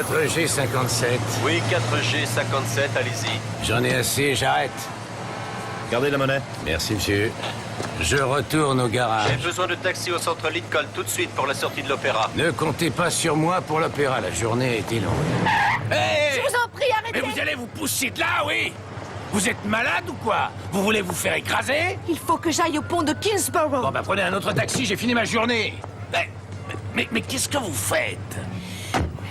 4G57. Oui, 4G57, allez-y. J'en ai assez, j'arrête. Gardez la monnaie. Merci, monsieur. Je retourne au J'ai garage. besoin de taxi au centre Lincoln tout de suite pour la sortie de l'opéra. Ne comptez pas sur moi pour l'opéra, la journée a été longue. Hey! Je vous en prie, arrêtez! Mais vous allez vous pousser de là, oui? Vous êtes malade ou quoi? Vous voulez vous faire écraser? Il faut que j'aille au pont de Kingsborough. Bon, bah prenez un autre taxi, j'ai fini ma journée. Mais qu'est-ce que vous faites?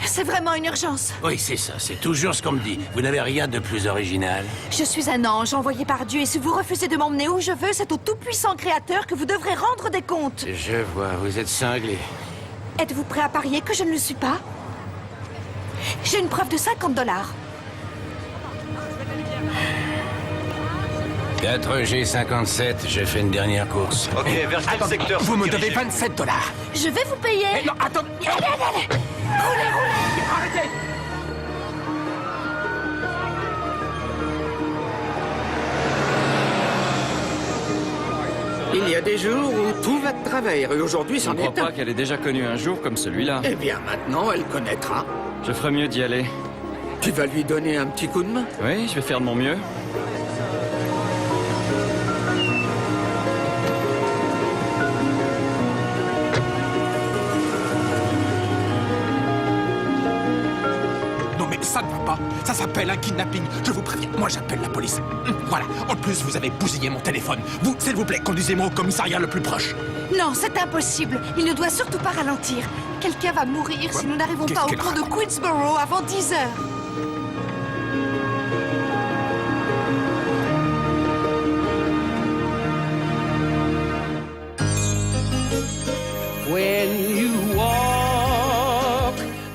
C'est vraiment une urgence. Oui, c'est ça, c'est toujours ce qu'on me dit. Vous n'avez rien de plus original. Je suis un ange envoyé par Dieu et si vous refusez de m'emmener où je veux, c'est au tout-puissant Créateur que vous devrez rendre des comptes. Je vois, vous êtes cinglé. Êtes-vous prêt à parier que je ne le suis pas? J'ai une preuve de 50 $. 4G57, j'ai fait une dernière course. Ok, vers quel secteur Vous me devez dirigez-vous? 27 $. Je vais vous payer. Eh non, attends. Allez. Roulez. Arrêtez. Il y a des jours où tout va de travers, et aujourd'hui Je c'en ne crois est un. pas qu'elle ait déjà connu un jour comme celui-là. Eh bien, maintenant, elle connaîtra. Je ferais mieux d'y aller. Tu vas lui donner un petit coup de main? Oui, je vais faire de mon mieux. Non mais ça ne va pas. Ça s'appelle un kidnapping. Je vous préviens. Moi, j'appelle la police. Voilà. En plus, vous avez bousillé mon téléphone. Vous, s'il vous plaît, conduisez-moi au commissariat le plus proche. Non, c'est impossible. Il ne doit surtout pas ralentir. Quelqu'un va mourir si nous n'arrivons Qu'est-ce pas au qu'elle pont de raconte? Queensborough avant 10 heures. When you walk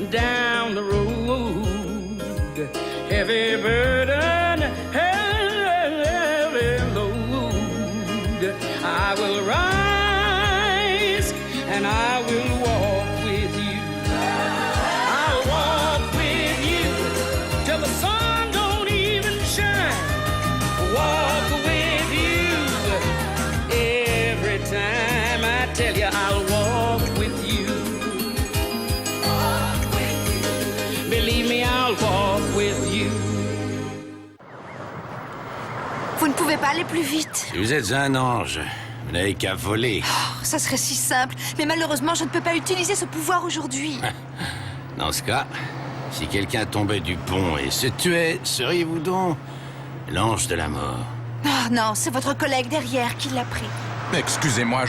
down the road, heavy burden, heavy load, I will rise and I will walk with you. I'll walk with you till the sun don't even shine. Walk with you every time I tell you I'll walk with you. Believe me, I'll walk with you. Vous ne pouvez pas aller plus vite. Si vous êtes un ange, vous n'avez qu'à voler. Oh, ça serait si simple. Mais malheureusement, je ne peux pas utiliser ce pouvoir aujourd'hui. Dans ce cas, si quelqu'un tombait du pont et se tuait, seriez-vous donc l'ange de la mort? Oh non, c'est votre collègue derrière qui l'a pris. Excusez-moi,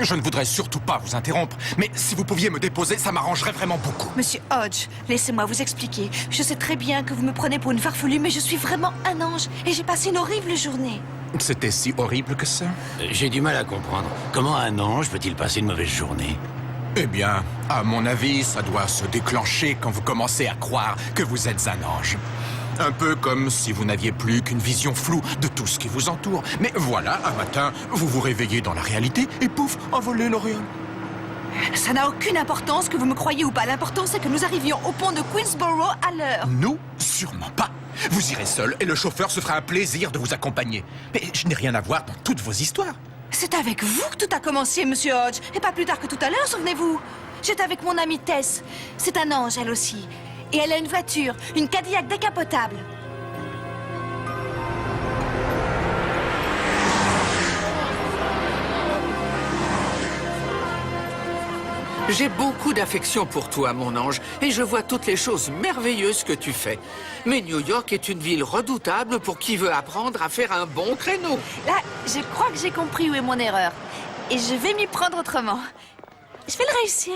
je ne voudrais surtout pas vous interrompre, mais si vous pouviez me déposer, ça m'arrangerait vraiment beaucoup. Monsieur Hodge, laissez-moi vous expliquer. Je sais très bien que vous me prenez pour une farfelue, mais je suis vraiment un ange et j'ai passé une horrible journée. C'était si horrible que ça? J'ai du mal à comprendre. Comment un ange peut-il passer une mauvaise journée? Eh bien, à mon avis, ça doit se déclencher quand vous commencez à croire que vous êtes un ange. Un peu comme si vous n'aviez plus qu'une vision floue de tout ce qui vous entoure. Mais voilà, un matin, vous vous réveillez dans la réalité et pouf, envolez l'auréole. Ça n'a aucune importance que vous me croyez ou pas. L'important, c'est que nous arrivions au pont de Queensborough à l'heure. Nous, sûrement pas. Vous irez seul et le chauffeur se fera un plaisir de vous accompagner. Mais je n'ai rien à voir dans toutes vos histoires. C'est avec vous que tout a commencé, Monsieur Hodge. Et pas plus tard que tout à l'heure, souvenez-vous. J'étais avec mon amie Tess. C'est un ange, elle aussi. Et elle a une voiture, une Cadillac décapotable. J'ai beaucoup d'affection pour toi, mon ange, et je vois toutes les choses merveilleuses que tu fais. Mais New York est une ville redoutable pour qui veut apprendre à faire un bon créneau. Là, je crois que j'ai compris où est mon erreur. Et je vais m'y prendre autrement. Je vais le réussir.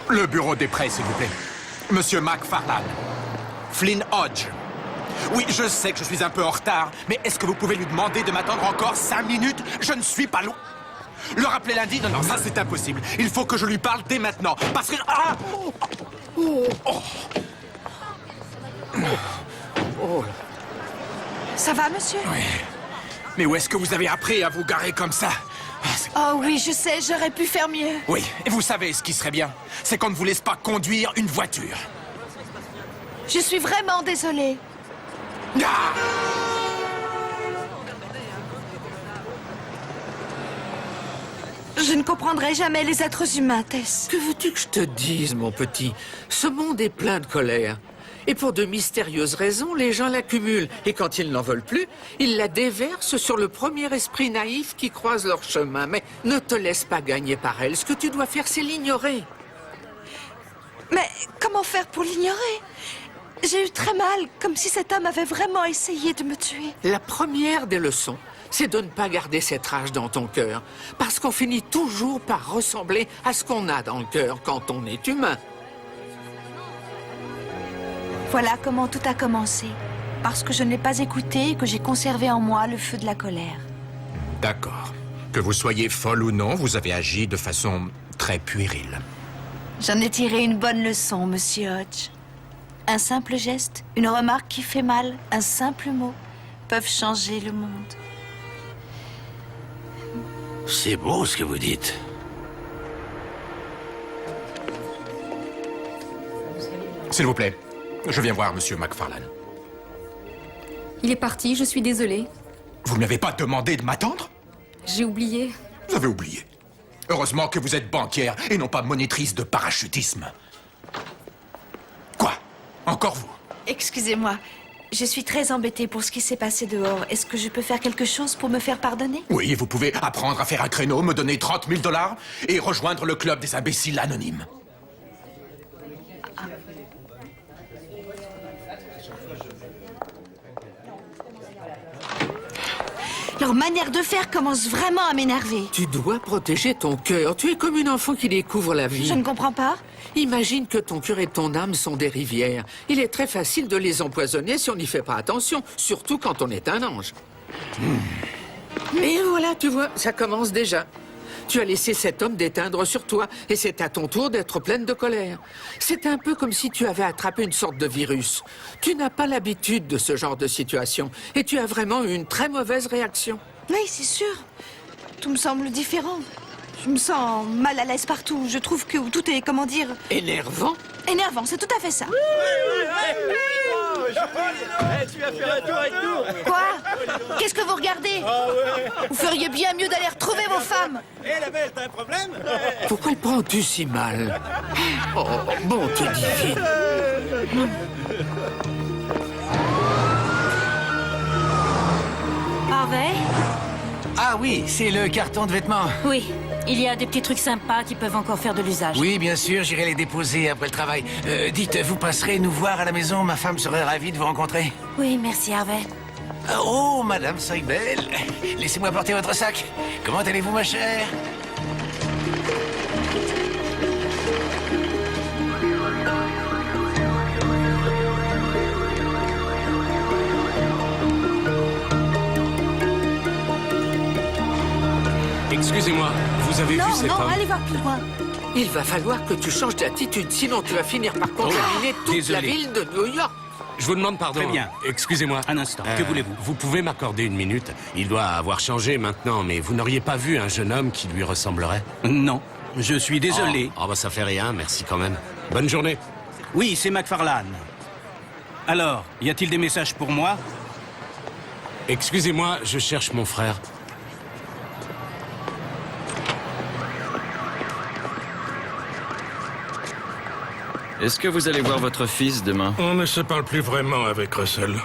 Le bureau des prêts, s'il vous plaît. Monsieur McFarlane. Flynn Hodge. Oui, je sais que je suis un peu en retard, mais est-ce que vous pouvez lui demander de m'attendre encore 5 minutes? Je ne suis pas loin. Le rappeler lundi? Non, ça c'est impossible. Il faut que je lui parle dès maintenant, parce que... Ah! Ça va, monsieur? Oui. Mais où est-ce que vous avez appris à vous garer comme ça? Oh oui, je sais, j'aurais pu faire mieux. Oui, et vous savez ce qui serait bien? C'est qu'on ne vous laisse pas conduire une voiture. Je suis vraiment désolée. Ah! Je ne comprendrai jamais les êtres humains, Tess. Que veux-tu que je te dise, mon petit? Ce monde est plein de colère. Et pour de mystérieuses raisons, les gens l'accumulent. Et quand ils n'en veulent plus, ils la déversent sur le premier esprit naïf qui croise leur chemin. Mais ne te laisse pas gagner par elle. Ce que tu dois faire, c'est l'ignorer. Mais comment faire pour l'ignorer? J'ai eu très mal, comme si cet homme avait vraiment essayé de me tuer. La première des leçons, c'est de ne pas garder cette rage dans ton cœur. Parce qu'on finit toujours par ressembler à ce qu'on a dans le cœur quand on est humain. Voilà comment tout a commencé. Parce que je ne l'ai pas écouté et que j'ai conservé en moi le feu de la colère. D'accord. Que vous soyez folle ou non, vous avez agi de façon très puérile. J'en ai tiré une bonne leçon, Monsieur Hodge. Un simple geste, une remarque qui fait mal, un simple mot, peuvent changer le monde. C'est beau ce que vous dites. S'il vous plaît, je viens voir Monsieur McFarlane. Il est parti, je suis désolée. Vous ne m'avez pas demandé de m'attendre? J'ai oublié. Vous avez oublié. Heureusement que vous êtes banquière et non pas monitrice de parachutisme. Quoi? Encore vous? Excusez-moi, je suis très embêtée pour ce qui s'est passé dehors. Est-ce que je peux faire quelque chose pour me faire pardonner? Oui, vous pouvez apprendre à faire un créneau, me donner 30 000 $ et rejoindre le club des imbéciles anonymes. Leur manière de faire commence vraiment à m'énerver. Tu dois protéger ton cœur. Tu es comme une enfant qui découvre la vie. Je ne comprends pas. Imagine que ton cœur et ton âme sont des rivières. Il est très facile de les empoisonner si on n'y fait pas attention, surtout quand on est un ange. Et voilà, tu vois, ça commence déjà. Tu as laissé cet homme déteindre sur toi, et c'est à ton tour d'être pleine de colère. C'est un peu comme si tu avais attrapé une sorte de virus. Tu n'as pas l'habitude de ce genre de situation, et tu as vraiment eu une très mauvaise réaction. Oui, c'est sûr. Tout me semble différent. Je me sens mal à l'aise partout. Je trouve que tout est, comment dire... Énervant? Énervant, c'est tout à fait ça. Tu vas faire un tour avec nous. Quoi? Qu'est-ce que vous regardez? Vous feriez bien mieux d'aller retrouver vos femmes. Eh, la belle, t'as un problème? Pourquoi le prends-tu si mal? Oh, bon, tu divine. Harvey? Ah oui, c'est le carton de vêtements. Oui, il y a des petits trucs sympas qui peuvent encore faire de l'usage. Oui, bien sûr, j'irai les déposer après le travail. Dites, vous passerez nous voir à la maison? Ma femme serait ravie de vous rencontrer. Oui, merci Harvey. Oh, Madame Seibel, laissez-moi porter votre sac. Comment allez-vous, ma chère? Excusez-moi, vous avez vu cet Non, homme? allez voir plus loin. Il va falloir que tu changes d'attitude, sinon tu vas finir par contaminer toute la désolé. ville de New York. Je vous demande pardon. Très bien. Excusez-moi. Un instant, que voulez-vous? Vous pouvez m'accorder une minute? Il doit avoir changé maintenant, mais vous n'auriez pas vu un jeune homme qui lui ressemblerait? Non, je suis désolé. Oh, bah ça fait rien, merci quand même. Bonne journée. Oui, c'est McFarlane. Alors, y a-t-il des messages pour moi? Excusez-moi, je cherche mon frère. Est-ce que vous allez voir votre fils demain? On ne se parle plus vraiment avec Russell.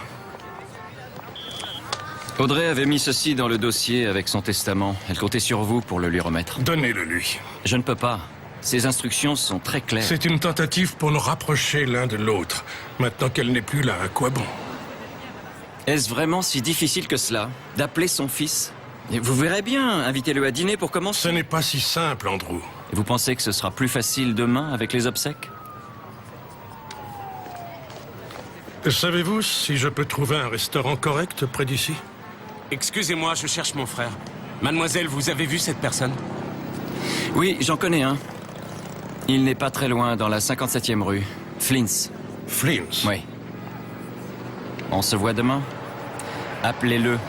Audrey avait mis ceci dans le dossier avec son testament. Elle comptait sur vous pour le lui remettre. Donnez-le lui. Je ne peux pas. Ses instructions sont très claires. C'est une tentative pour nous rapprocher l'un de l'autre. Maintenant qu'elle n'est plus là, à quoi bon? Est-ce vraiment si difficile que cela, d'appeler son fils? Et vous verrez bien, invitez-le à dîner pour Ce commencer. n'est pas si simple, Andrew. Et vous pensez que ce sera plus facile demain avec les obsèques? Savez-vous si je peux trouver un restaurant correct près d'ici? Excusez-moi, je cherche mon frère. Mademoiselle, vous avez vu cette personne? Oui, j'en connais un. Il n'est pas très loin, dans la 57e rue. Flint's. Flint's? Oui. On se voit demain? Appelez-le.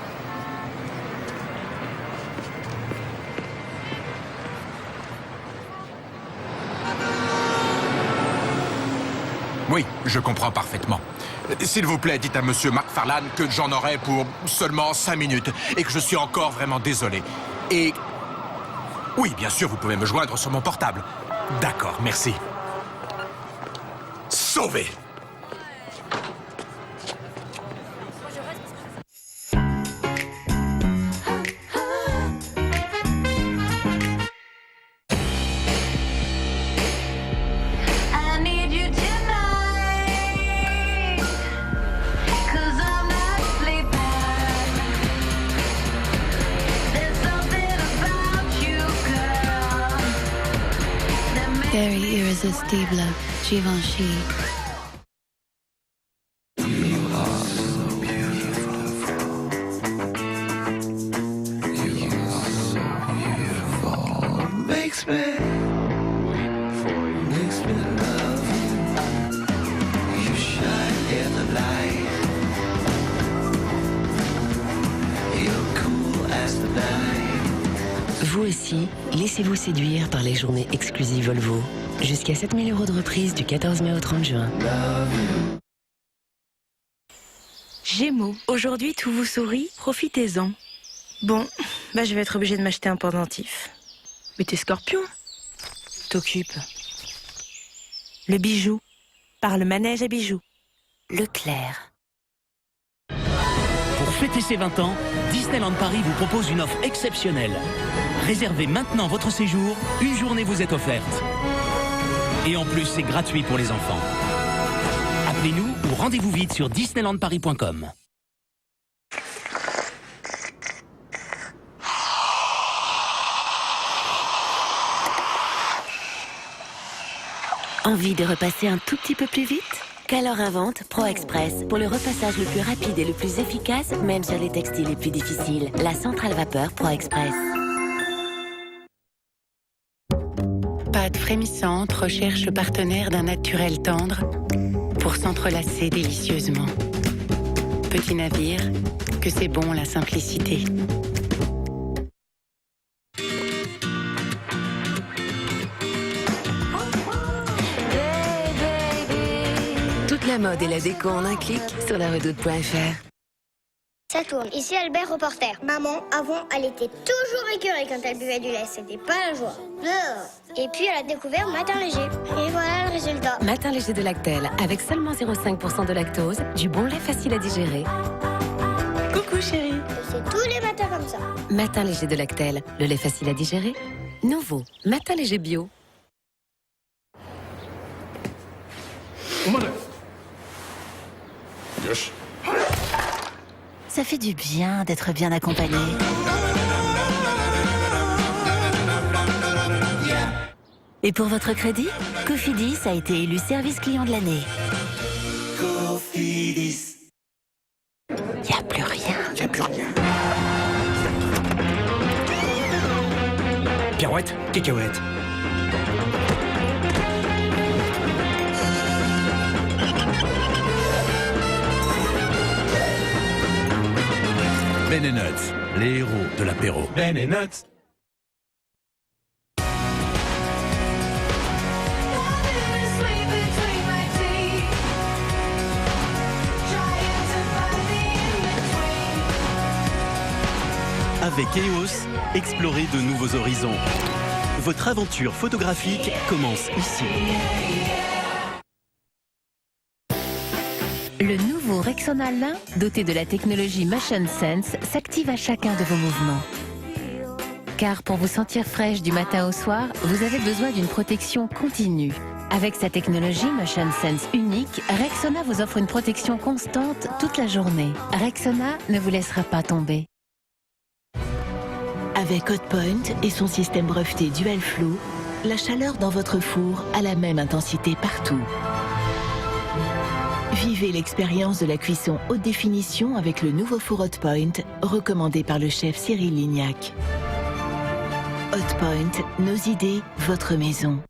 Oui, je comprends parfaitement. S'il vous plaît, dites à Monsieur McFarlane que j'en aurai pour seulement 5 minutes et que je suis encore vraiment désolé. Et Oui, bien sûr, vous pouvez me joindre sur mon portable. D'accord, merci. Sauvé! Very irresistible, Givenchy. Vous aussi, laissez-vous séduire par les journées exclusives Volvo. Jusqu'à 7 000 € de reprise du 14 mai au 30 juin. Gémeaux, aujourd'hui tout vous sourit, profitez-en. Bon, je vais être obligée de m'acheter un pendentif. Mais t'es Scorpion. T'occupes. Le bijou, par le manège à bijoux. Leclerc. Pour fêter ses 20 ans, Disneyland Paris vous propose une offre exceptionnelle. Réservez maintenant votre séjour, une journée vous est offerte. Et en plus, c'est gratuit pour les enfants. Appelez-nous ou rendez-vous vite sur disneylandparis.com. Envie de repasser un tout petit peu plus vite? Qu'alors invente ProExpress pour le repassage le plus rapide et le plus efficace, même sur les textiles les plus difficiles. La centrale vapeur ProExpress. Pâte frémissante recherche le partenaire d'un naturel tendre pour s'entrelacer délicieusement. Petit navire, que c'est bon la simplicité. Toute la mode et la déco en un clic sur laredoute.fr. Ça tourne. Ici Albert, reporter. Maman, avant, elle était toujours écœurée quand elle buvait du lait. C'était pas la joie. Et puis elle a découvert Matin Léger. Et voilà le résultat. Matin léger de Lactel, avec seulement 0,5% de lactose, du bon lait facile à digérer. Coucou chérie. C'est tous les matins comme ça. Matin léger de Lactel, le lait facile à digérer. Nouveau, Matin léger bio. Ça fait du bien d'être bien accompagné. Et pour votre crédit, Cofidis a été élu service client de l'année. Cofidis. Y a plus rien. Y a plus rien. Pirouette, cacahuète. Ben & Nuts, les héros de l'apéro. Ben & Nuts. Avec EOS, explorez de nouveaux horizons. Votre aventure photographique commence ici. Le nouveau Rexona Lin, doté de la technologie Motion Sense, s'active à chacun de vos mouvements. Car pour vous sentir fraîche du matin au soir, vous avez besoin d'une protection continue. Avec sa technologie Motion Sense unique, Rexona vous offre une protection constante toute la journée. Rexona ne vous laissera pas tomber. Avec Hotpoint et son système breveté Dual Flow, la chaleur dans votre four a la même intensité partout. Vivez l'expérience de la cuisson haute définition avec le nouveau four Hotpoint, recommandé par le chef Cyril Lignac. Hotpoint, nos idées, votre maison.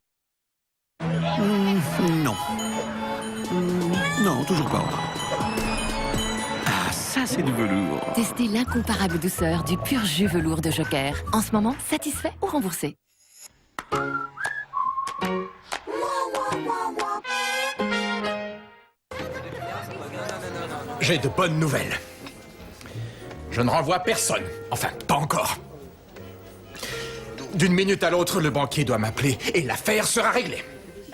Non. Non, toujours pas. Ah, ça c'est du velours. Testez l'incomparable douceur du pur jus velours de Joker. En ce moment, satisfait ou remboursé. J'ai de bonnes nouvelles. Je ne renvoie personne. Enfin, pas encore. D'une minute à l'autre, le banquier doit m'appeler et l'affaire sera réglée.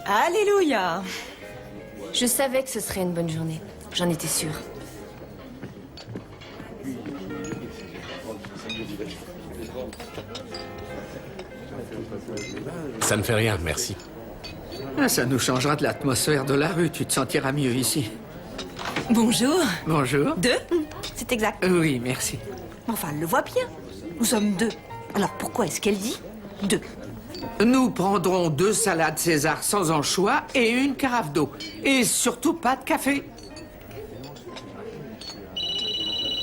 Alléluia. Je savais que ce serait une bonne journée. J'en étais sûre. Ça ne fait rien, merci. Ah, ça nous changera de l'atmosphère de la rue. Tu te sentiras mieux ici. Bonjour. Bonjour. 2? C'est exact. Oui, merci. Enfin, elle le voit bien. Nous sommes 2. Alors pourquoi est-ce qu'elle dit 2? Nous prendrons 2 salades César sans anchois et une carafe d'eau. Et surtout pas de café.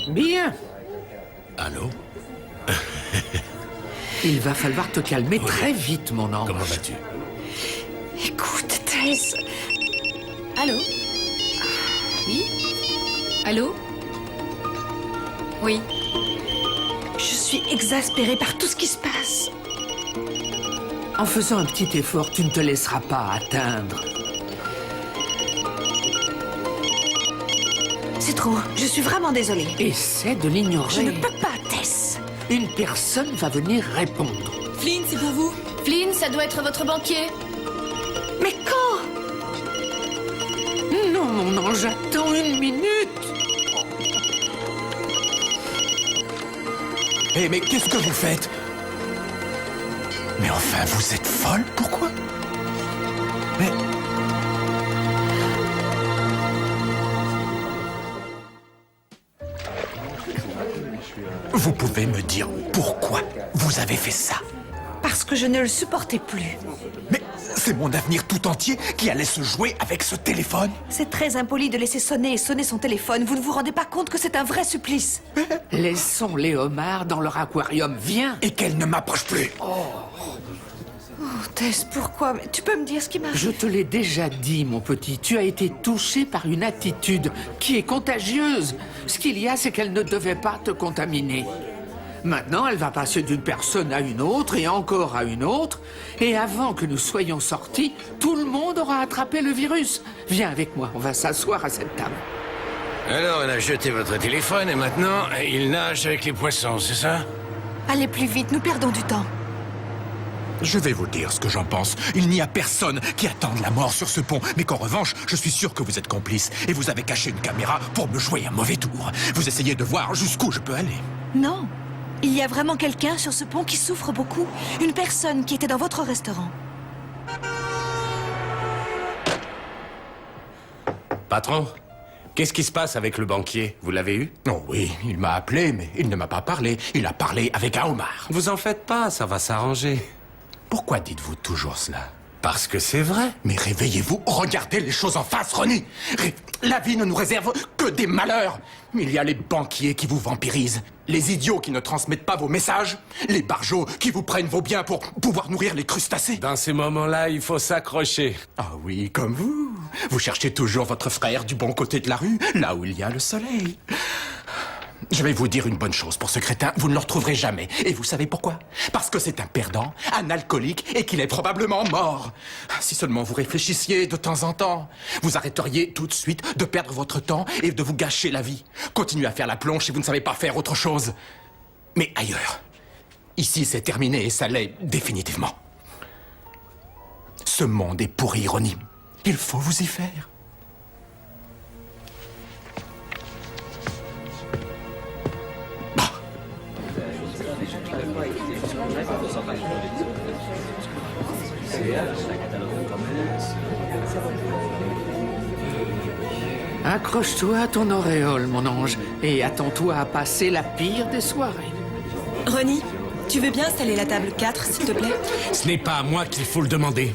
Bien. Allô? Il va falloir te calmer très vite, mon ange. Comment vas-tu? Écoute, Tess. Allô? Oui? Allô? Oui. Je suis exaspérée par tout ce qui se passe. En faisant un petit effort, tu ne te laisseras pas atteindre. C'est trop. Je suis vraiment désolée. Essaie de l'ignorer. Je ne peux pas, Tess. Une personne va venir répondre. Flynn, c'est pour vous. Flynn, ça doit être votre banquier. Mais quand? Non, mon ange, attends une minute. Eh, mais qu'est-ce que vous faites? Mais enfin, vous êtes folle, pourquoi? Mais... Vous pouvez me dire pourquoi vous avez fait ça? Parce que je ne le supportais plus. Mais c'est mon avenir tout entier qui allait se jouer avec ce téléphone? C'est très impoli de laisser sonner et sonner son téléphone. Vous ne vous rendez pas compte que c'est un vrai supplice? Laissons les homards dans leur aquarium. Viens. Et qu'elle ne m'approche plus. Oh, Tess, pourquoi? Mais tu peux me dire ce qui m'arrive? Je te l'ai déjà dit, mon petit. Tu as été touché par une attitude qui est contagieuse. Ce qu'il y a, c'est qu'elle ne devait pas te contaminer. Maintenant, elle va passer d'une personne à une autre et encore à une autre. Et avant que nous soyons sortis, tout le monde aura attrapé le virus. Viens avec moi, on va s'asseoir à cette table. Alors, elle a jeté votre téléphone et maintenant, il nage avec les poissons, c'est ça? Allez plus vite, nous perdons du temps. Je vais vous dire ce que j'en pense. Il n'y a personne qui attende la mort sur ce pont. Mais qu'en revanche, je suis sûr que vous êtes complice. Et vous avez caché une caméra pour me jouer un mauvais tour. Vous essayez de voir jusqu'où je peux aller. Non. Il y a vraiment quelqu'un sur ce pont qui souffre beaucoup. Une personne qui était dans votre restaurant. Patron, qu'est-ce qui se passe avec le banquier? Vous l'avez eu? Oh oui, il m'a appelé, mais il ne m'a pas parlé. Il a parlé avec un homard. Vous en faites pas, ça va s'arranger. Pourquoi dites-vous toujours cela? Parce que c'est vrai. Mais réveillez-vous, regardez les choses en face, Ronnie. La vie ne nous réserve que des malheurs. Il y a les banquiers qui vous vampirisent, les idiots qui ne transmettent pas vos messages, les barjots qui vous prennent vos biens pour pouvoir nourrir les crustacés. Dans ces moments-là, il faut s'accrocher. Ah oui, comme vous. Vous cherchez toujours votre frère du bon côté de la rue, là où il y a le soleil. Je vais vous dire une bonne chose pour ce crétin, vous ne le retrouverez jamais. Et vous savez pourquoi? Parce que c'est un perdant, un alcoolique et qu'il est probablement mort. Si seulement vous réfléchissiez de temps en temps, vous arrêteriez tout de suite de perdre votre temps et de vous gâcher la vie. Continuez à faire la plonge si vous ne savez pas faire autre chose. Mais ailleurs. Ici, c'est terminé et ça l'est définitivement. Ce monde est pourri, Ironie. Il faut vous y faire. Accroche-toi à ton auréole, mon ange, et attends-toi à passer la pire des soirées. Ronnie, tu veux bien installer la table 4, s'il te plaît? Ce n'est pas à moi qu'il faut le demander.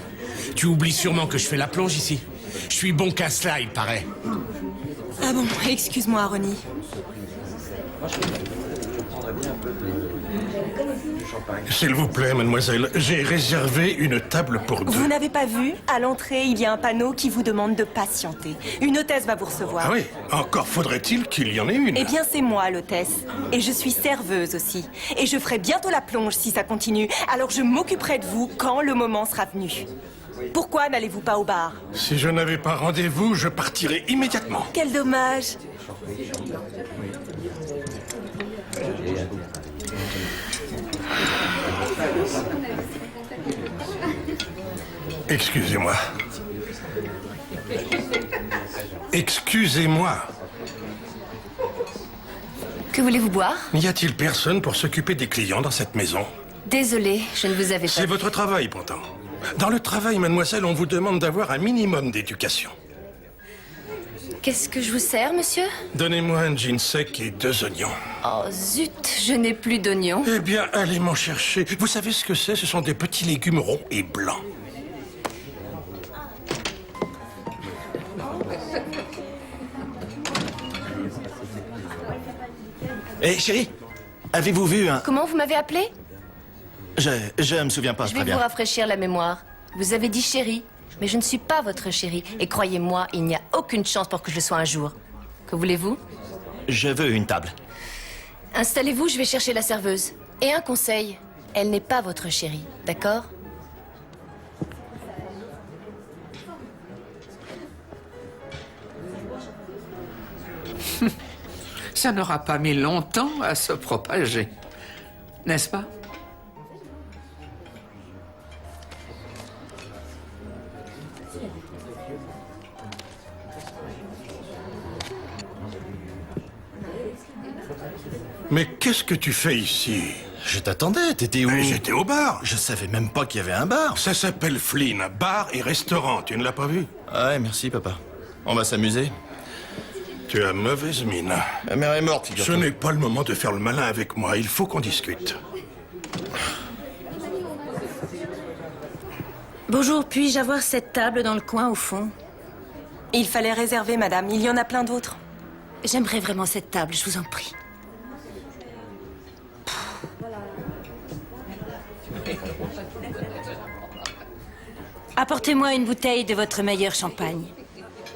Tu oublies sûrement que je fais la plonge ici. Je suis bon qu'à cela, il paraît. Ah bon, excuse-moi, Ronnie. S'il vous plaît, mademoiselle, j'ai réservé une table pour 2. Vous n'avez pas vu? À l'entrée, il y a un panneau qui vous demande de patienter. Une hôtesse va vous recevoir. Ah oui, encore faudrait-il qu'il y en ait une. Eh bien, c'est moi, l'hôtesse. Et je suis serveuse aussi. Et je ferai bientôt la plonge si ça continue. Alors je m'occuperai de vous quand le moment sera venu. Pourquoi n'allez-vous pas au bar? Si je n'avais pas rendez-vous, je partirais immédiatement. Quel dommage. Excusez-moi. Excusez-moi. Que voulez-vous boire? N'y a-t-il personne pour s'occuper des clients dans cette maison? Désolée, je ne vous avais pas C'est vu. votre travail, pourtant. Dans le travail, mademoiselle, on vous demande d'avoir un minimum d'éducation. Qu'est-ce que je vous sers, monsieur? Donnez-moi un gin sec et 2 oignons. Oh zut, je n'ai plus d'oignons. Eh bien, allez m'en chercher. Vous savez ce que c'est? Ce sont des petits légumes ronds et blancs. Hé, chérie, avez-vous vu un... Comment vous m'avez appelé? Je me souviens pas Je très vais bien. vous rafraîchir la mémoire. Vous avez dit chérie, mais je ne suis pas votre chérie. Et croyez-moi, il n'y a aucune chance pour que je le sois un jour. Que voulez-vous? Je veux une table. Installez-vous, je vais chercher la serveuse. Et un conseil, elle n'est pas votre chérie, d'accord? Ça n'aura pas mis longtemps à se propager, n'est-ce pas? Mais qu'est-ce que tu fais ici? Je t'attendais, t'étais où? Mais j'étais au bar. Je savais même pas qu'il y avait un bar. Ça s'appelle Flynn, bar et restaurant. Tu ne l'as pas vu? Ouais, merci, papa. On va s'amuser. Tu as mauvaise mine. Ma mère est morte, Ce figure-toi. n'est pas le moment de faire le malin avec moi. Il faut qu'on discute. Bonjour, puis-je avoir cette table dans le coin au fond? Il fallait réserver, madame. Il y en a plein d'autres. J'aimerais vraiment cette table, je vous en prie. Apportez-moi une bouteille de votre meilleur champagne.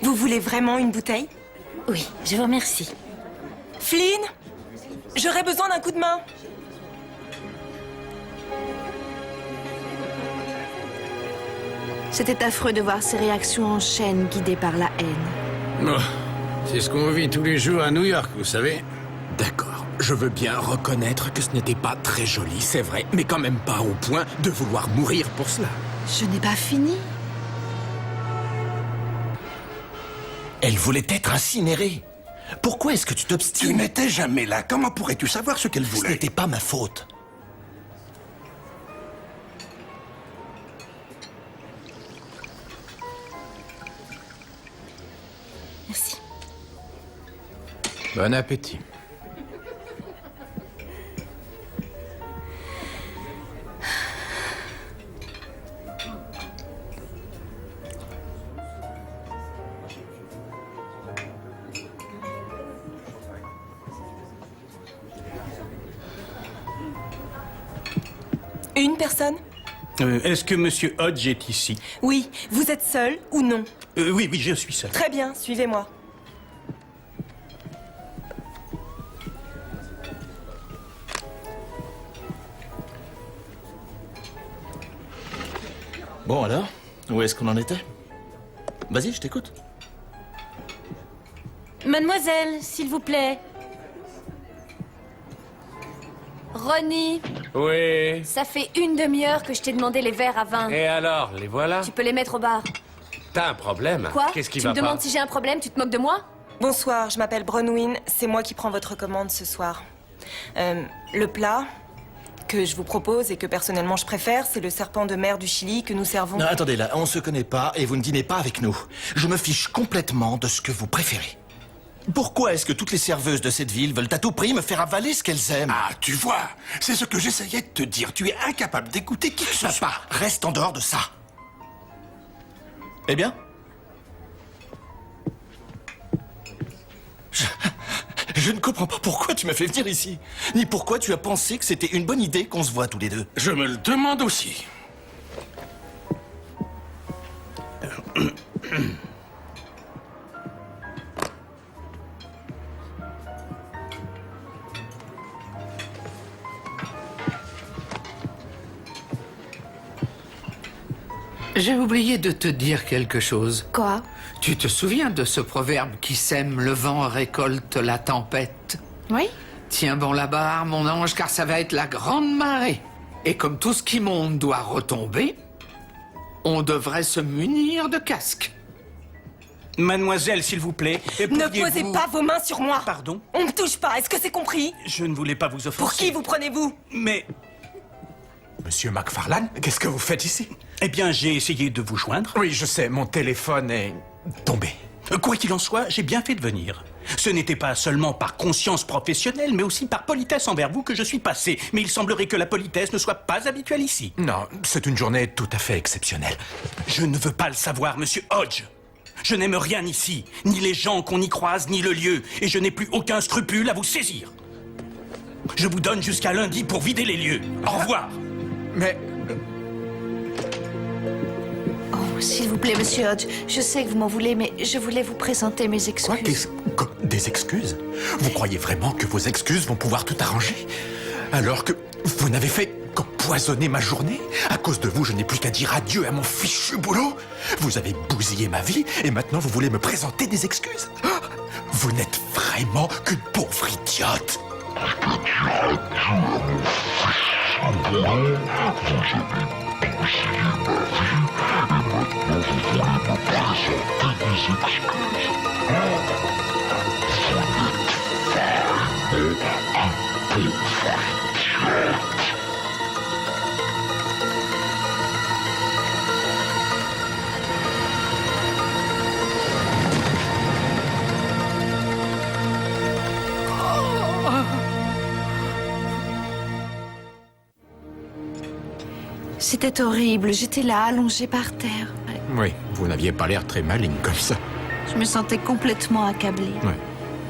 Vous voulez vraiment une bouteille? Oui, je vous remercie. Flynn, j'aurais besoin d'un coup de main. C'était affreux de voir ces réactions en chaîne guidées par la haine. Oh, c'est ce qu'on vit tous les jours à New York, vous savez. D'accord, je veux bien reconnaître que ce n'était pas très joli, c'est vrai, mais quand même pas au point de vouloir mourir pour cela. Je n'ai pas fini. Elle voulait être incinérée. Pourquoi est-ce que tu Tu t'obstines? n'étais jamais là. Comment pourrais-tu savoir ce qu'elle Ce voulait? n'était pas ma faute. Merci. Bon appétit. Une personne? Est-ce que Monsieur Hodge est ici? Oui. Vous êtes seul ou non? Oui, je suis seul. Très bien, suivez-moi. Bon alors, où est-ce qu'on en était? Vas-y, je t'écoute. Mademoiselle, s'il vous plaît. Ronnie, Oui. ça fait une demi-heure que je t'ai demandé les verres à vin. Et alors, les voilà? Tu peux les mettre au bar. T'as un problème? Quoi? Qu'est-ce qui Tu va me pas? demandes si j'ai un problème, tu te moques de moi? Bonsoir, je m'appelle Bronwyn. C'est moi qui prends votre commande ce soir. Le plat que je vous propose et que personnellement je préfère, c'est le serpent de mer du Chili que nous servons. Non, attendez, là, on se connaît pas et vous ne dînez pas avec nous. Je me fiche complètement de ce que vous préférez. Pourquoi est-ce que toutes les serveuses de cette ville veulent à tout prix me faire avaler ce qu'elles aiment? Ah, tu vois, c'est ce que j'essayais de te dire. Tu es incapable d'écouter qui que ce soit. Papa, reste en dehors de ça. Eh bien? Je ne comprends pas pourquoi tu m'as fait venir ici, ni pourquoi tu as pensé que c'était une bonne idée qu'on se voit tous les deux. Je me le demande aussi. J'ai oublié de te dire quelque chose. Quoi? Tu te souviens de ce proverbe qui sème le vent récolte la tempête? Oui? Tiens bon la barre, mon ange, car ça va être la grande marée. Et comme tout ce qui monte doit retomber, On devrait se munir de casques. Mademoiselle, s'il vous plaît, Ne posez pas vos mains sur moi. Pardon? On ne me touche pas, est-ce que c'est compris? Je ne voulais pas vous offenser. Pour qui vous prenez-vous? Mais... Monsieur McFarlane, qu'est-ce que vous faites ici? Eh bien, j'ai essayé de vous joindre. Oui, je sais, mon téléphone est tombé. Quoi qu'il en soit, j'ai bien fait de venir. Ce n'était pas seulement par conscience professionnelle, mais aussi par politesse envers vous que je suis passé. Mais il semblerait que la politesse ne soit pas habituelle ici. Non, c'est une journée tout à fait exceptionnelle. Je ne veux pas le savoir, monsieur Hodge. Je n'aime rien ici, ni les gens qu'on y croise, ni le lieu, et je n'ai plus aucun scrupule à vous saisir. Je vous donne jusqu'à lundi pour vider les lieux. Au revoir. Mais... Oh, s'il vous plaît, monsieur Hodge, je sais que vous m'en voulez, mais je voulais vous présenter mes excuses. Quoi, des excuses? Vous croyez vraiment que vos excuses vont pouvoir tout arranger? Alors que vous n'avez fait qu'empoisonner ma journée? À cause de vous, je n'ai plus qu'à dire adieu à mon fichu boulot? Vous avez bousillé ma vie et maintenant vous voulez me présenter des excuses? Vous n'êtes vraiment qu'une pauvre idiote. C'était horrible, j'étais là, allongée par terre. Oui, vous n'aviez pas l'air très maligne comme ça. Je me sentais complètement accablée. Ouais.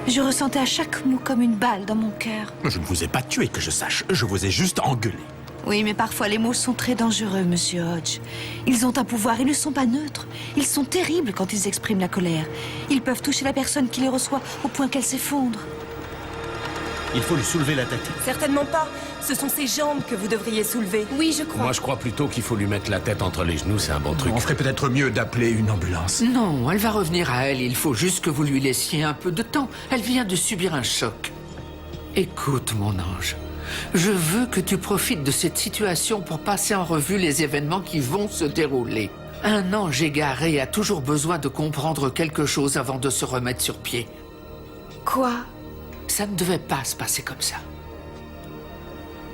Je ressentais à chaque mot comme une balle dans mon cœur. Je ne vous ai pas tué, que je sache. Je vous ai juste engueulé. Oui, mais parfois les mots sont très dangereux, monsieur Hodge. Ils ont un pouvoir, ils ne sont pas neutres. Ils sont terribles quand ils expriment la colère. Ils peuvent toucher la personne qui les reçoit au point qu'elle s'effondre. Il faut lui soulever la tête. Certainement pas. Ce sont ses jambes que vous devriez soulever. Oui, je crois. Moi, je crois plutôt qu'il faut lui mettre la tête entre les genoux, c'est un bon truc. On ferait peut-être mieux d'appeler une ambulance. Non, elle va revenir à elle. Il faut juste que vous lui laissiez un peu de temps. Elle vient de subir un choc. Écoute, mon ange. Je veux que tu profites de cette situation pour passer en revue les événements qui vont se dérouler. Un ange égaré a toujours besoin de comprendre quelque chose avant de se remettre sur pied. Quoi? Ça ne devait pas se passer comme ça.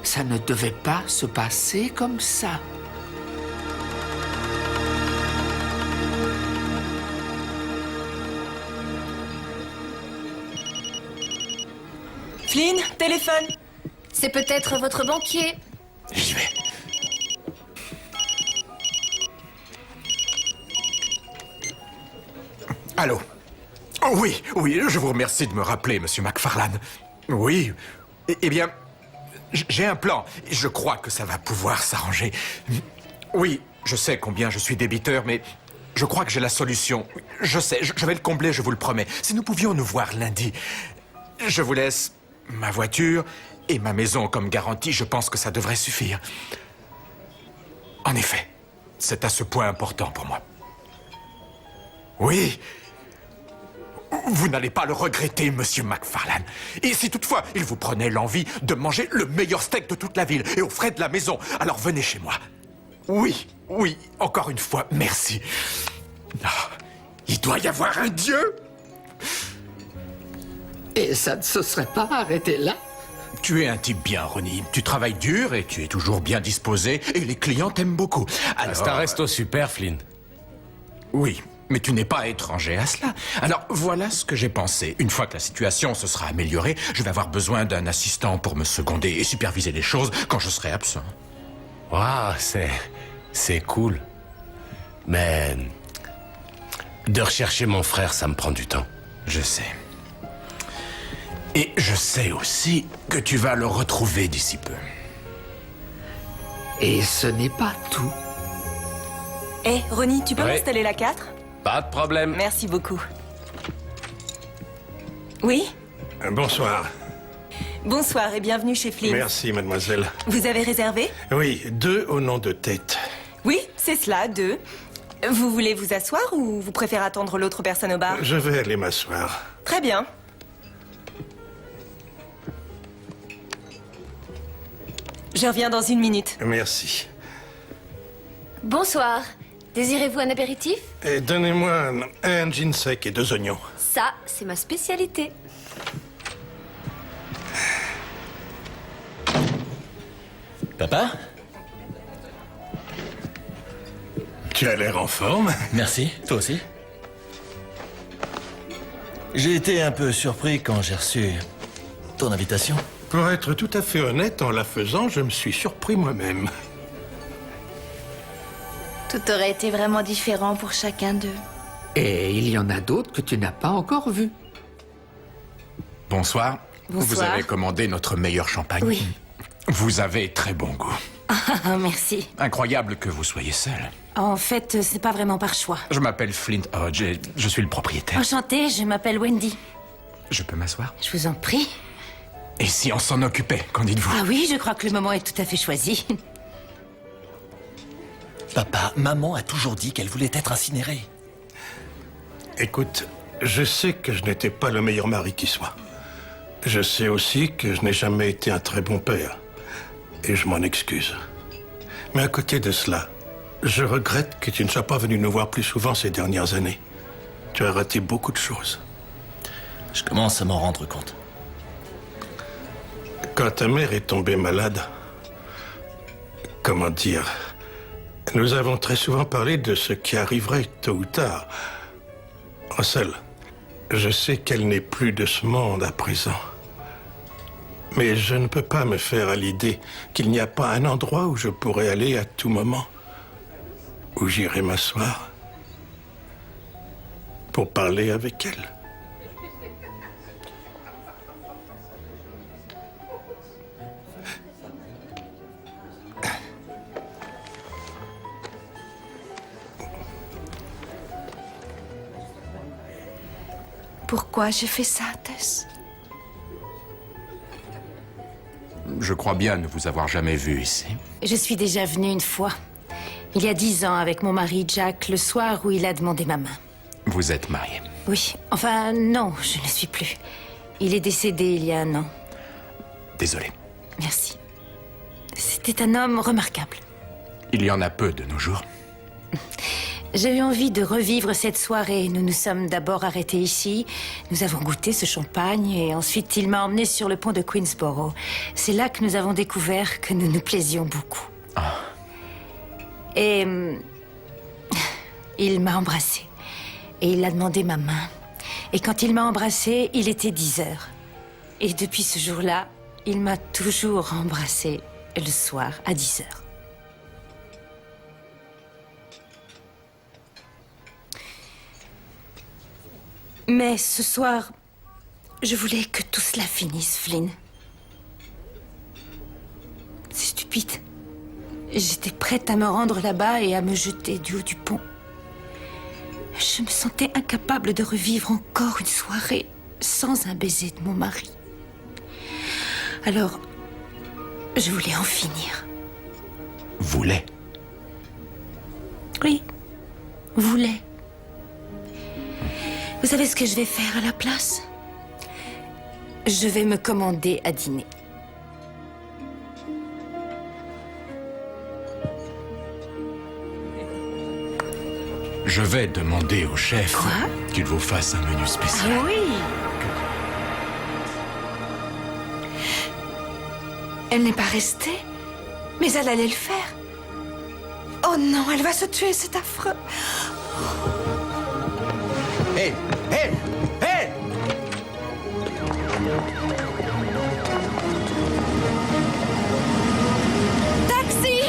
Ça ne devait pas se passer comme ça. Flynn, téléphone. C'est peut-être votre banquier. J'y vais. Allô? Oh oui, je vous remercie de me rappeler, monsieur McFarlane. Oui, eh bien, j'ai un plan. Je crois que ça va pouvoir s'arranger. Oui, je sais combien je suis débiteur, mais je crois que j'ai la solution. Je sais, je vais le combler, je vous le promets. Si nous pouvions nous voir lundi, je vous laisse ma voiture et ma maison comme garantie. Je pense que ça devrait suffire. En effet, c'est à ce point important pour moi. Oui. Vous n'allez pas le regretter, monsieur McFarlane. Et si toutefois, il vous prenait l'envie de manger le meilleur steak de toute la ville et aux frais de la maison, alors venez chez moi. Oui, encore une fois, merci. Ah, il doit y avoir un Dieu. Et ça ne se serait pas arrêté là? Tu es un type bien, Ronnie. Tu travailles dur et tu es toujours bien disposé et les clients t'aiment beaucoup. Alors... C'est un resto super, Flynn. Oui. Mais tu n'es pas étranger à cela. Alors, voilà ce que j'ai pensé. Une fois que la situation se sera améliorée, je vais avoir besoin d'un assistant pour me seconder et superviser les choses quand je serai absent. Waouh, c'est cool. Mais... de rechercher mon frère, ça me prend du temps. Je sais. Et je sais aussi que tu vas le retrouver d'ici peu. Et ce n'est pas tout. Hé, Ronnie, tu peux m'installer la 4? Pas de problème. Merci beaucoup. Oui? Bonsoir. Bonsoir et bienvenue chez Flynn. Merci, mademoiselle. Vous avez réservé? Oui, 2 au nom de tête. Oui, c'est cela, 2. Vous voulez vous asseoir ou vous préférez attendre l'autre personne au bar? Je vais aller m'asseoir. Très bien. Je reviens dans 1 minute. Merci. Bonsoir. Désirez-vous un apéritif? Et donnez-moi un gin sec et 2 oignons. Ça, c'est ma spécialité. Papa? Tu as l'air en forme. Merci, toi aussi. J'ai été un peu surpris quand j'ai reçu ton invitation. Pour être tout à fait honnête, en la faisant, je me suis surpris moi-même. Tout aurait été vraiment différent pour chacun d'eux. Et il y en a d'autres que tu n'as pas encore vus. Bonsoir. Bonsoir. Vous avez commandé notre meilleur champagne. Oui. Vous avez très bon goût. Ah, merci. Incroyable que vous soyez seul. En fait, c'est pas vraiment par choix. Je m'appelle Flint Hodge et je suis le propriétaire. Enchantée, je m'appelle Wendy. Je peux m'asseoir? Je vous en prie. Et si on s'en occupait, qu'en dites-vous? Ah oui, je crois que le moment est tout à fait choisi. Papa, maman a toujours dit qu'elle voulait être incinérée. Écoute, je sais que je n'étais pas le meilleur mari qui soit. Je sais aussi que je n'ai jamais été un très bon père. Et je m'en excuse. Mais à côté de cela, je regrette que tu ne sois pas venu nous voir plus souvent ces dernières années. Tu as raté beaucoup de choses. Je commence à m'en rendre compte. Quand ta mère est tombée malade, comment dire, nous avons très souvent parlé de ce qui arriverait tôt ou tard. Russell, je sais qu'elle n'est plus de ce monde à présent. Mais je ne peux pas me faire à l'idée qu'il n'y a pas un endroit où je pourrais aller à tout moment, où j'irai m'asseoir pour parler avec elle. Pourquoi j'ai fait ça, Tess? Je crois bien ne vous avoir jamais vu ici. Je suis déjà venue une fois. Il y a 10 ans, avec mon mari Jack, le soir où il a demandé ma main. Vous êtes marié. Oui, enfin, non, je ne suis plus. Il est décédé il y a 1 an. Désolé. Merci. C'était un homme remarquable. Il y en a peu de nos jours. J'ai eu envie de revivre cette soirée. Nous nous sommes d'abord arrêtés ici. Nous avons goûté ce champagne et ensuite il m'a emmené sur le pont de Queensborough. C'est là que nous avons découvert que nous nous plaisions beaucoup. Et il m'a embrassée. Et il a demandé ma main. Et quand il m'a embrassée, il était 10 heures. Et depuis ce jour-là, il m'a toujours embrassée le soir à 10 heures. Mais ce soir, je voulais que tout cela finisse, Flynn. C'est stupide. J'étais prête à me rendre là-bas et à me jeter du haut du pont. Je me sentais incapable de revivre encore une soirée sans un baiser de mon mari. Alors, je voulais en finir. Voulait? Oui, voulais. Vous savez ce que je vais faire à la place? Je vais me commander à dîner. Je vais demander au chef qu'il vous fasse un menu spécial. Ah oui. Elle n'est pas restée, mais elle allait le faire. Oh non, elle va se tuer, c'est affreux. Hé! Hé! Hé! Taxi!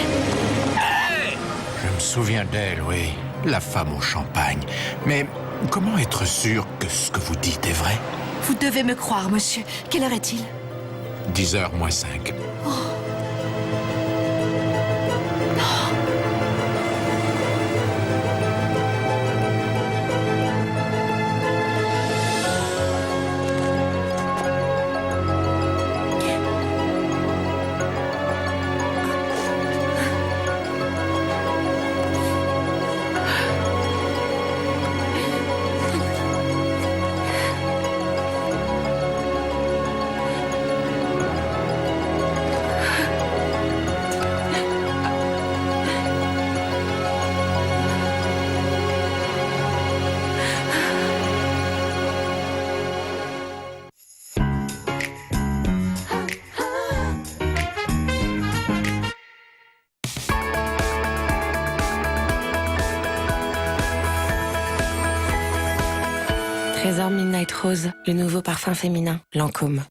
Hey! Je me souviens d'elle, oui. La femme au champagne. Mais comment être sûr que ce que vous dites est vrai? Vous devez me croire, monsieur. Quelle heure est-il? 10h moins 5. Night Rose, le nouveau parfum féminin, Lancôme.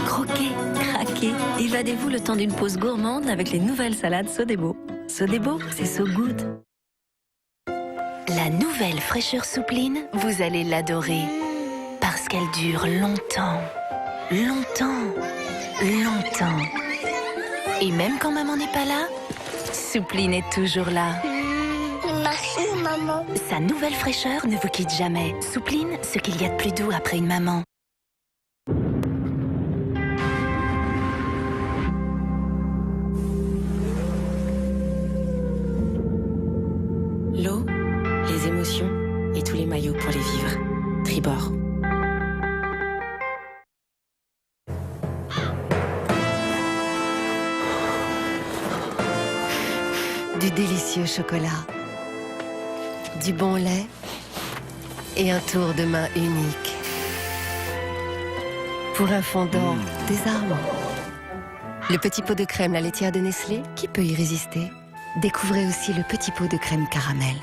Croquez, craquez, évadez-vous le temps d'une pause gourmande avec les nouvelles salades Sodebo. Sodebo, c'est so good. La nouvelle fraîcheur soupline, vous allez l'adorer. Parce qu'elle dure longtemps. Longtemps. Longtemps. Et même quand maman n'est pas là, Soupline est toujours là. Merci, maman. Sa nouvelle fraîcheur ne vous quitte jamais. Soupline, ce qu'il y a de plus doux après une maman. L'eau, les émotions et tous les maillots pour les vivre. Tribord. Du délicieux chocolat, du bon lait et un tour de main unique. Pour un fondant, des armes. Le petit pot de crème la laitière de Nestlé, qui peut y résister? Découvrez aussi le petit pot de crème caramel.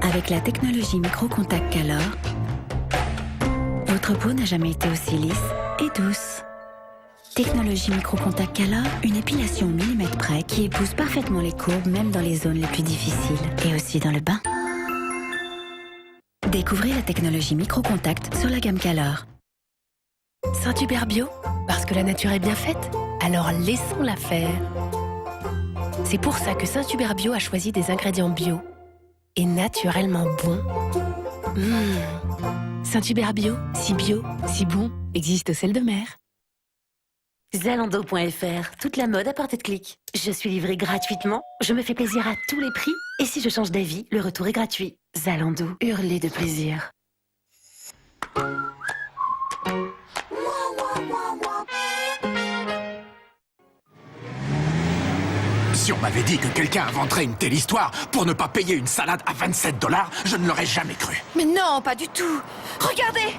Avec la technologie micro-contact Calor, votre peau n'a jamais été aussi lisse et douce. Technologie micro-contact Calor, une épilation au millimètre près qui épouse parfaitement les courbes, même dans les zones les plus difficiles. Et aussi dans le bain. Découvrez la technologie micro-contact sur la gamme Calor. Saint-Hubert Bio, parce que la nature est bien faite, alors laissons-la faire. C'est pour ça que Saint-Hubert Bio a choisi des ingrédients bio et naturellement bons. Saint-Hubert Bio, si bon, existe au sel de mer. Zalando.fr, toute la mode à portée de clic. Je suis livrée gratuitement, je me fais plaisir à tous les prix, et si je change d'avis, le retour est gratuit. Zalando, hurlez de plaisir. Si on m'avait dit que quelqu'un inventerait une telle histoire pour ne pas payer une salade à 27 $, je ne l'aurais jamais cru. Mais non, pas du tout. Regardez!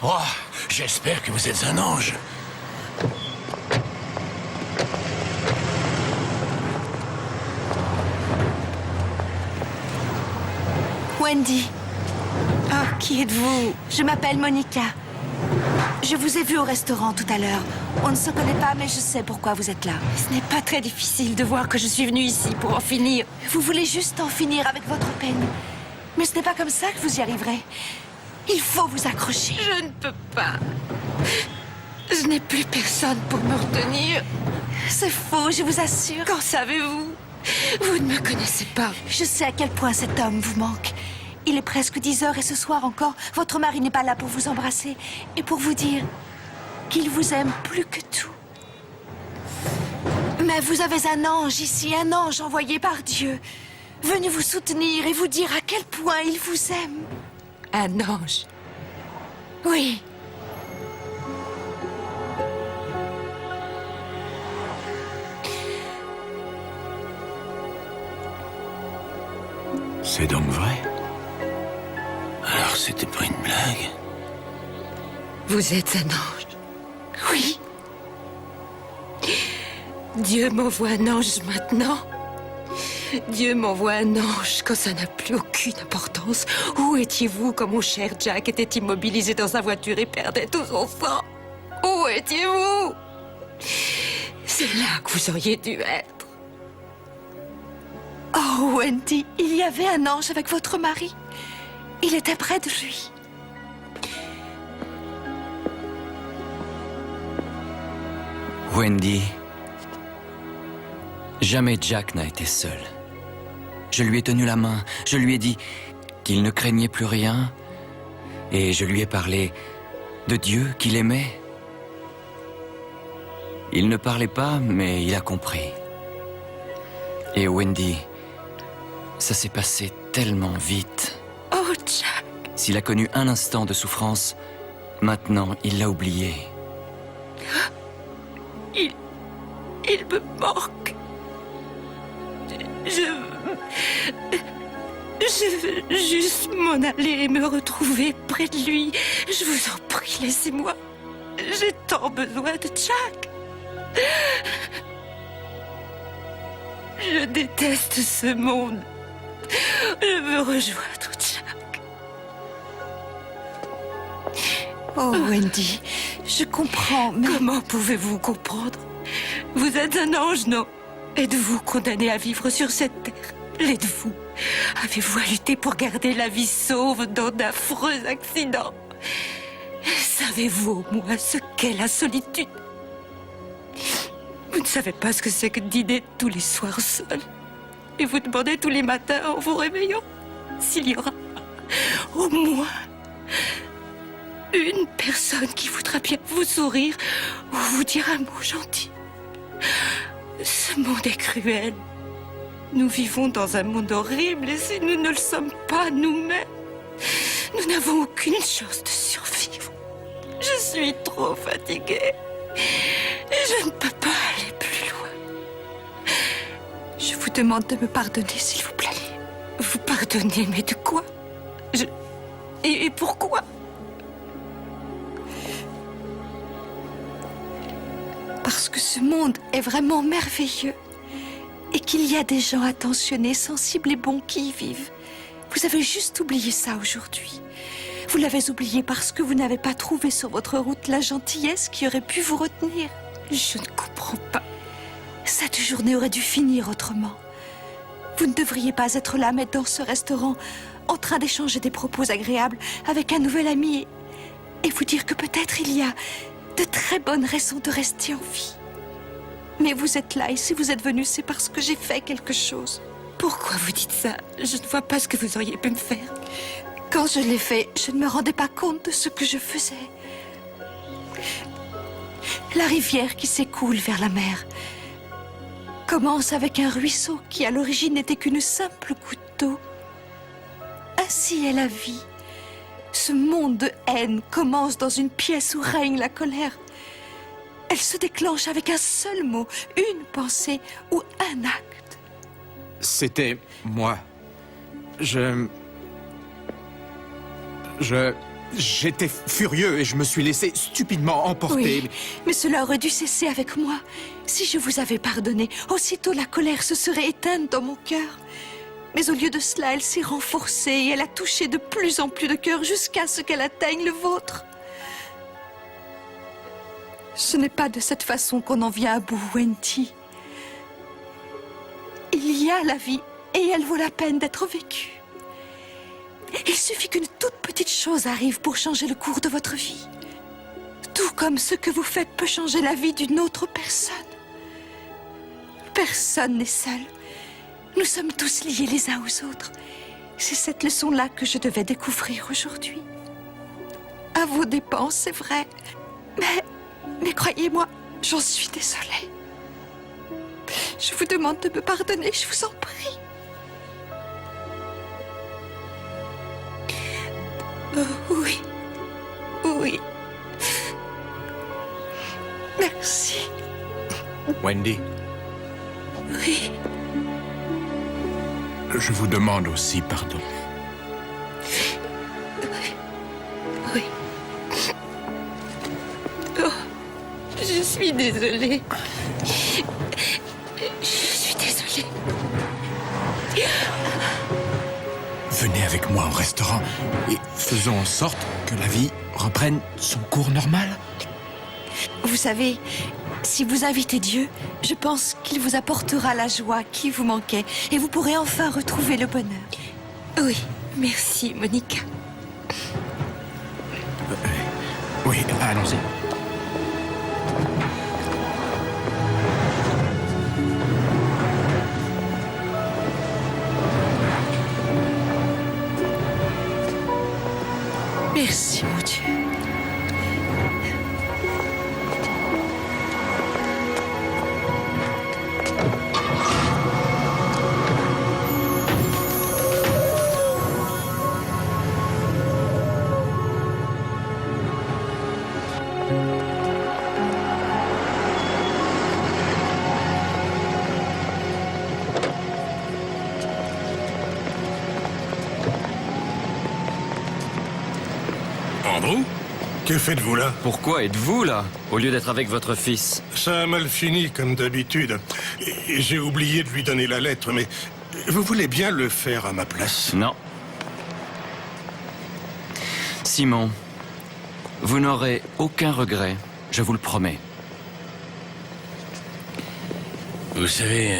Oh, j'espère que vous êtes un ange. Wendy. Oh, qui êtes-vous? Je m'appelle Monica. Je vous ai vu au restaurant tout à l'heure. On ne se connaît pas, mais je sais pourquoi vous êtes là. Ce n'est pas très difficile de voir que je suis venue ici pour en finir. Vous voulez juste en finir avec votre peine. Mais ce n'est pas comme ça que vous y arriverez. Il faut vous accrocher. Je ne peux pas. Je n'ai plus personne pour me retenir. C'est faux, je vous assure. Qu'en savez-vous? Vous ne me connaissez pas. Je sais à quel point cet homme vous manque. Il est presque 10 heures et ce soir encore, votre mari n'est pas là pour vous embrasser et pour vous dire qu'il vous aime plus que tout. Mais vous avez un ange ici, un ange envoyé par Dieu, venu vous soutenir et vous dire à quel point il vous aime. Un ange? Oui. C'est donc vrai? Alors c'était pas une blague? Vous êtes un ange? Oui. Dieu m'envoie un ange maintenant. Dieu m'envoie un ange quand ça n'a plus aucune importance. Où étiez-vous quand mon cher Jack était immobilisé dans sa voiture et perdait tout son sang? Où étiez-vous? C'est là que vous auriez dû être. Oh, Wendy, il y avait un ange avec votre mari. Il était près de lui. Wendy, jamais Jack n'a été seul. Je lui ai tenu la main, je lui ai dit qu'il ne craignait plus rien, et je lui ai parlé de Dieu qu'il aimait. Il ne parlait pas, mais il a compris. Et Wendy, ça s'est passé tellement vite. Oh, Jack! S'il a connu un instant de souffrance, maintenant il l'a oublié. Il me manque. Je veux juste m'en aller et me retrouver près de lui. Je vous en prie, laissez-moi. J'ai tant besoin de Jack. Je déteste ce monde. Je veux rejoindre Jack. Oh, Wendy, je comprends, mais... Comment pouvez-vous comprendre? Vous êtes un ange, non? Êtes-vous condamné à vivre sur cette terre? L'êtes-vous? Avez-vous à lutter pour garder la vie sauve dans d'affreux accidents? Savez-vous au moins ce qu'est la solitude? Vous ne savez pas ce que c'est que de dîner tous les soirs seul. Et vous demandez tous les matins en vous réveillant s'il y aura au moins une personne qui voudra bien vous sourire ou vous dire un mot gentil. Ce monde est cruel. Nous vivons dans un monde horrible et si nous ne le sommes pas nous-mêmes, nous n'avons aucune chance de survivre. Je suis trop fatiguée et je ne peux pas aller plus loin. Je vous demande de me pardonner, s'il vous plaît. Vous pardonnez, mais de quoi? Et pourquoi? Parce que ce monde est vraiment merveilleux et qu'il y a des gens attentionnés, sensibles et bons qui y vivent. Vous avez juste oublié ça aujourd'hui. Vous l'avez oublié parce que vous n'avez pas trouvé sur votre route la gentillesse qui aurait pu vous retenir. Je ne comprends pas. Cette journée aurait dû finir autrement. Vous ne devriez pas être là, mais dans ce restaurant, en train d'échanger des propos agréables avec un nouvel ami et vous dire que peut-être il y a de très bonnes raisons de rester en vie. Mais vous êtes là et si vous êtes venu, c'est parce que j'ai fait quelque chose. Pourquoi vous dites ça? Je ne vois pas ce que vous auriez pu me faire. Quand je l'ai fait, je ne me rendais pas compte de ce que je faisais. La rivière qui s'écoule vers la mer commence avec un ruisseau qui à l'origine n'était qu'une simple goutte d'eau. Ainsi est la vie. Ce monde de haine commence dans une pièce où règne la colère. Elle se déclenche avec un seul mot, une pensée ou un acte. C'était moi. J'étais furieux et je me suis laissé stupidement emporter. Oui, mais cela aurait dû cesser avec moi. Si je vous avais pardonné, aussitôt la colère se serait éteinte dans mon cœur. Mais au lieu de cela, elle s'est renforcée et elle a touché de plus en plus de cœurs jusqu'à ce qu'elle atteigne le vôtre. Ce n'est pas de cette façon qu'on en vient à bout, Wendy. Il y a la vie et elle vaut la peine d'être vécue. Il suffit qu'une toute petite chose arrive pour changer le cours de votre vie. Tout comme ce que vous faites peut changer la vie d'une autre personne. Personne n'est seul. Nous sommes tous liés les uns aux autres. C'est cette leçon-là que je devais découvrir aujourd'hui. À vos dépens, c'est vrai. Mais croyez-moi, j'en suis désolée. Je vous demande de me pardonner, je vous en prie. Oh, oui. Oui. Merci. Wendy, Oui. je vous demande aussi pardon. Oui. Oh, je suis désolée. Je suis désolée. Venez avec moi au restaurant et faisons en sorte que la vie reprenne son cours normal. Vous savez, si vous invitez Dieu, je pense qu'il vous apportera la joie qui vous manquait et vous pourrez enfin retrouver le bonheur. Oui, merci, Monica. Oui, allons-y. Merci, mon Dieu. Que faites-vous là? Pourquoi êtes-vous là, au lieu d'être avec votre fils? Ça a mal fini, comme d'habitude. Et j'ai oublié de lui donner la lettre, mais vous voulez bien le faire à ma place? Non. Simon, vous n'aurez aucun regret, je vous le promets. Vous savez,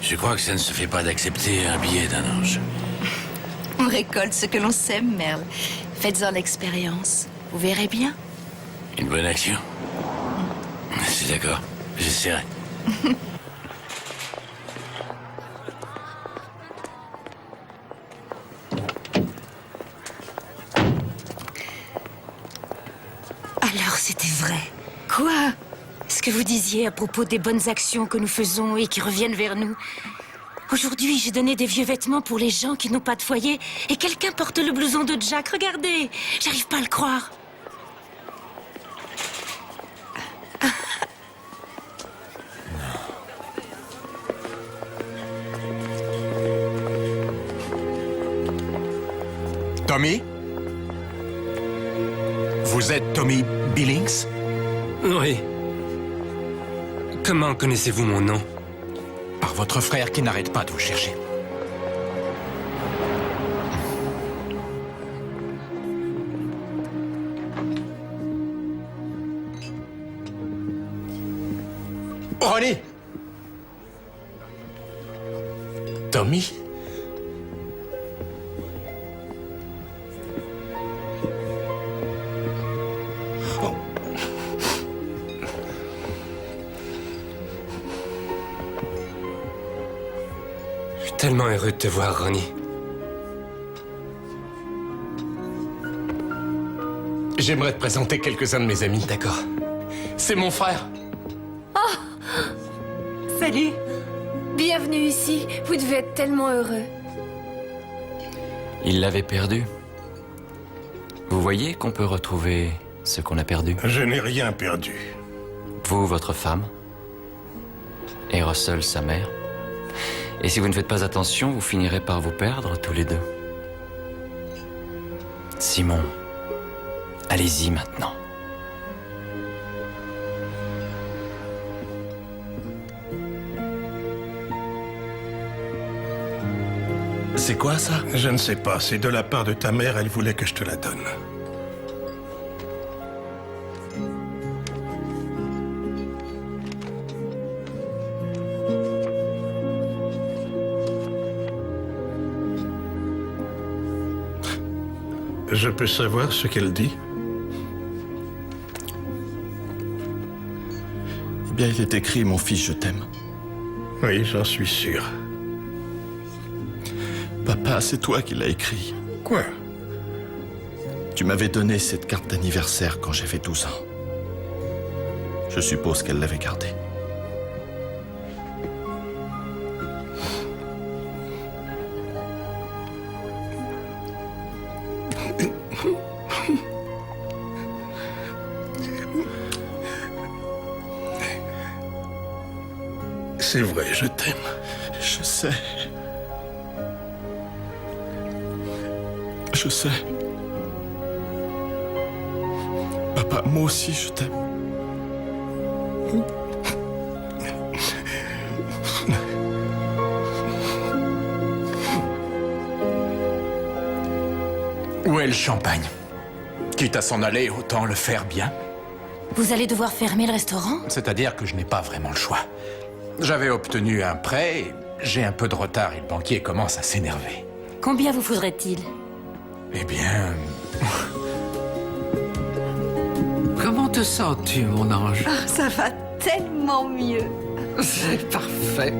je crois que ça ne se fait pas d'accepter un billet d'un ange. On récolte ce que l'on sème, Merle. Faites-en l'expérience. Vous verrez bien. Une bonne action. C'est d'accord, j'essaierai. Alors c'était vrai. Quoi? Ce que vous disiez à propos des bonnes actions que nous faisons et qui reviennent vers nous. Aujourd'hui, j'ai donné des vieux vêtements pour les gens qui n'ont pas de foyer et quelqu'un porte le blouson de Jack. Regardez, j'arrive pas à le croire. Tommy? Vous êtes Tommy Billings? Oui. Comment connaissez-vous mon nom? Par votre frère qui n'arrête pas de vous chercher. Ronnie! Tommy? Je suis tellement heureux de te voir, Ronnie. J'aimerais te présenter quelques-uns de mes amis. D'accord. C'est mon frère. Oh! Salut! Bienvenue ici. Vous devez être tellement heureux. Il l'avait perdu. Vous voyez qu'on peut retrouver ce qu'on a perdu? Je n'ai rien perdu. Vous, votre femme. Et Russell, sa mère. Et si vous ne faites pas attention, vous finirez par vous perdre tous les deux. Simon, allez-y maintenant. C'est quoi ça? Je ne sais pas, c'est de la part de ta mère, elle voulait que je te la donne. Je peux savoir ce qu'elle dit? Eh bien, il est écrit, mon fils, je t'aime. Oui, j'en suis sûr. Papa, c'est toi qui l'as écrit. Quoi? Tu m'avais donné cette carte d'anniversaire quand j'avais 12 ans. Je suppose qu'elle l'avait gardée. C'est vrai, je t'aime. Je sais. Je sais. Papa, moi aussi, je t'aime. Où est le champagne? Quitte à s'en aller, autant le faire bien. Vous allez devoir fermer le restaurant? C'est-à-dire que je n'ai pas vraiment le choix. J'avais obtenu un prêt, et j'ai un peu de retard et le banquier commence à s'énerver. Combien vous faudrait-il? Eh bien... Comment te sens-tu, mon ange? Ça va tellement mieux. C'est parfait.